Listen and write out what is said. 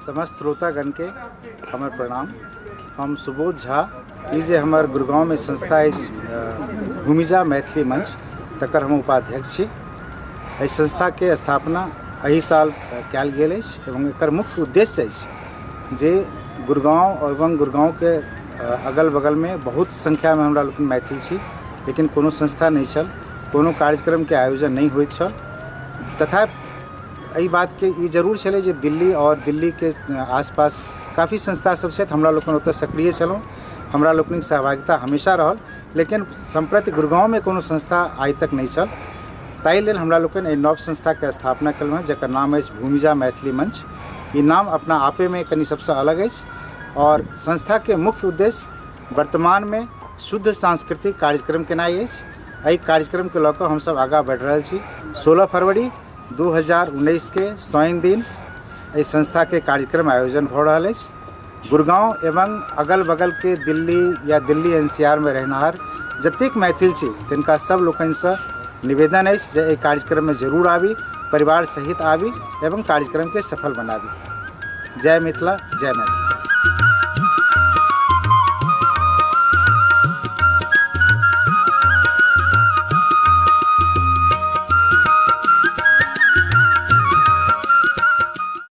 समस्त श्रोतागण के हमर प्रणाम। हम सुबोध झा, ई जे हमर गुड़गांव में संस्था है भूमिजा मैथिली मंच, तकर हम उपाध्यक्ष छी। एहि संस्था के स्थापना एहि साल कयल गेल अछि एवं एकर मुख्य उद्देश्य अछि जे गुड़गांव एवं गुड़गांव के अगल बगल में बहुत संख्या में हमरा लोग मैथिल छी, लेकिन कोनो संस्था नहीं छल, कोनो कार्यक्रम के आयोजन नहीं होइत छल। तथा एहि बात के ई जरूर छलै जे दिल्ली और दिल्ली के आसपास काफ़ी संस्था सब छै, हमरा लोग ओतऽ सक्रिय छलहुँ, हमरा लोकनिक सहभागिता हमेशा रहल, लेकिन संप्रति गुड़गांव में कोनो संस्था आइ तक नहीं छल। ताहि लेल हमरा लोग नव संस्था के स्थापना कयलहुँ जकर नाम अछि भूमिजा मैथिली मंच। ई नाम अपना आपे में कनी सबसे अलग अछि और संस्था के मुख्य उद्देश्य वर्तमान में शुद्ध सांस्कृतिक कार्यक्रम केनाइ अछि। एहि कार्यक्रम के लऽ कऽ हम सब आगाँ बढ़ि रहल छी। 16 फरवरी 2019 के शनि दिन एहि संस्था के कार्यक्रम आयोजन भऽ रहल अछि। गुड़गांव एवं अगल बगल के दिल्ली या दिल्ली NCR में रहनिहार जतेक मैथिल छी तिनका सब लोकनिसँ निवेदन अछि जे एहि कार्यक्रम में जरूर आबी, परिवार सहित आबी एवं कार्यक्रम के सफल बनाबी। जय मिथिला, जय मैथिली।